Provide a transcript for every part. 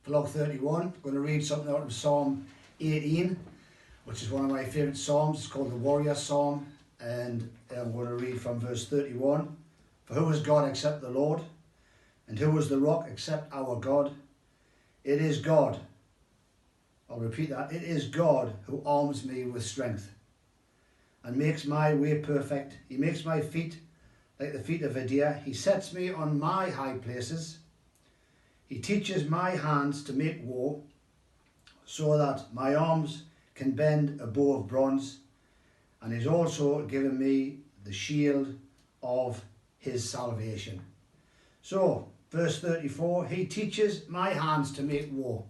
Vlog 31. I'm going to read something out of Psalm 18, which is one of my favourite psalms. It's called the Warrior Psalm, and I'm going to read from verse 31. For who is God except the Lord? And who is the rock except our God? It is God. I'll repeat that. It is God who arms me with strength and makes my way perfect. He makes my feet like the feet of a deer. He sets me on my high places. He teaches my hands to make war, so that my arms can bend a bow of bronze. And he's also given me the shield of his salvation. So, verse 34, he teaches my hands to make war.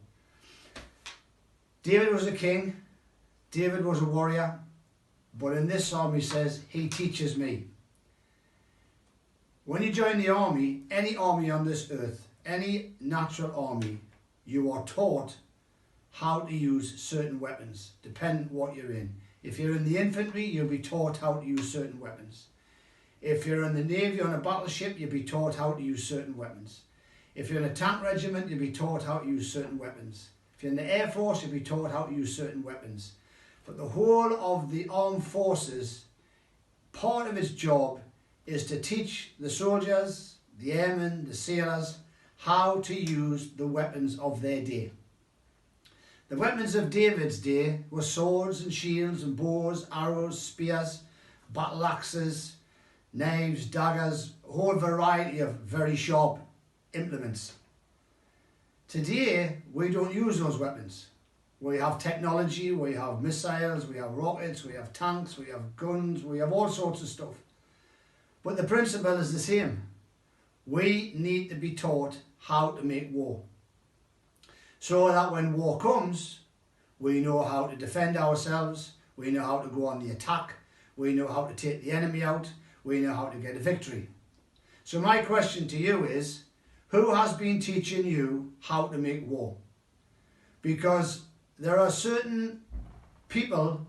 David was a king. David was a warrior. But in this psalm he says, he teaches me. When you join the army, any army on this earth, any natural army, you are taught how to use certain weapons, depending what you're in. If you're in the infantry, you'll be taught how to use certain weapons. If you're in the Navy on a battleship, you'll be taught how to use certain weapons. If you're in a tank regiment, you'll be taught how to use certain weapons. If you're in the Air Force, you'll be taught how to use certain weapons. But the whole of the armed forces, part of its job is to teach the soldiers, the airmen, the sailors, how to use the weapons of their day. The weapons of David's day were swords and shields and bows, arrows, spears, battle axes, knives, daggers, a whole variety of very sharp implements. Today, we don't use those weapons. We have technology, we have missiles, we have rockets, we have tanks, we have guns, we have all sorts of stuff. But the principle is the same. We need to be taught how to make war, so that when war comes, we know how to defend ourselves, we know how to go on the attack, we know how to take the enemy out, we know how to get a victory. So my question to you is, who has been teaching you how to make war? Because there are certain people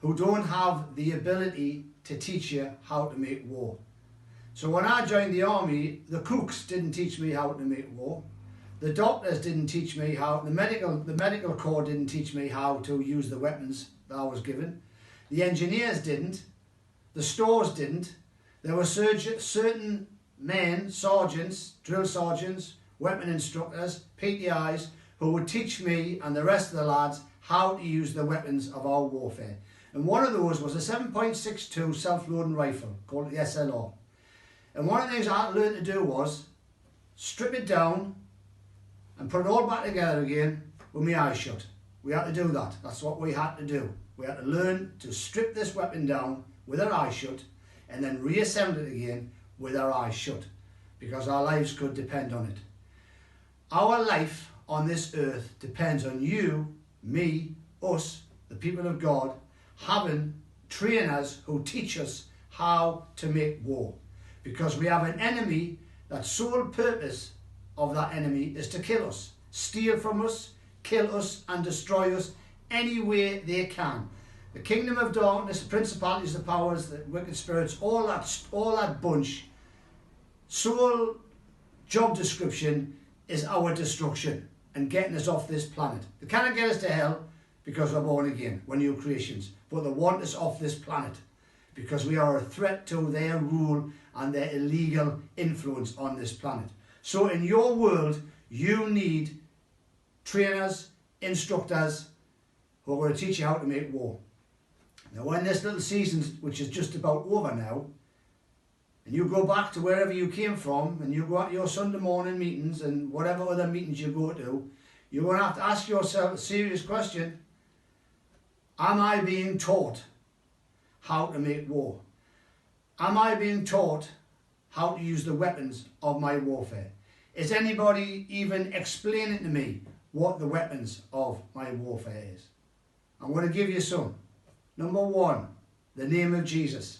who don't have the ability to teach you how to make war. So when I joined the army, the cooks didn't teach me how to make war. The doctors didn't teach me how, the medical corps didn't teach me how to use the weapons that I was given. The engineers didn't. The stores didn't. There were certain men, sergeants, drill sergeants, weapon instructors, PTIs, who would teach me and the rest of the lads how to use the weapons of our warfare. And one of those was a 7.62 self-loading rifle called the SLR. And one of the things I had to learn to do was strip it down and put it all back together again with my eyes shut. We had to do that. That's what we had to do. We had to learn to strip this weapon down with our eyes shut and then reassemble it again with our eyes shut, because our lives could depend on it. Our life on this earth depends on you, me, us, the people of God, having trainers who teach us how to make war. Because we have an enemy, that sole purpose of that enemy is to kill us, steal from us, kill us and destroy us any way they can. The kingdom of darkness, the principalities, the powers, the wicked spirits, all that bunch, sole job description is our destruction and getting us off this planet. They cannot get us to hell because we're born again, we're new creations, but they want us off this planet because we are a threat to their rule and their illegal influence on this planet. So in your world, you need trainers, instructors who are going to teach you how to make war. Now when this little season, which is just about over now, and you go back to wherever you came from, and you go out to your Sunday morning meetings and whatever other meetings you go to, you're going to have to ask yourself a serious question. Am I being taught how to make war? Am I being taught how to use the weapons of my warfare? Is anybody even explaining to me what the weapons of my warfare is? I'm going to give you some. Number one, the name of Jesus.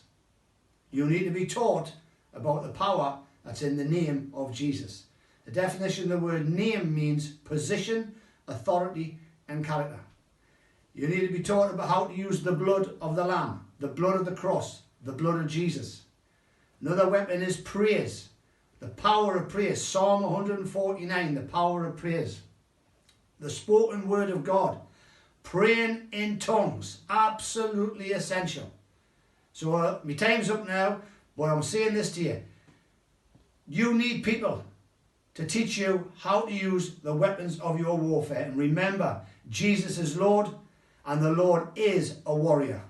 You need to be taught about the power that's in the name of Jesus. The definition of the word name means position, authority and character. You need to be taught about how to use the blood of the Lamb, the blood of the cross, the blood of Jesus. Another weapon is praise. The power of praise. Psalm 149, the power of praise. The spoken word of God. Praying in tongues. Absolutely essential. So my time's up now, but I'm saying this to you. You need people to teach you how to use the weapons of your warfare. And remember, Jesus is Lord, and the Lord is a warrior.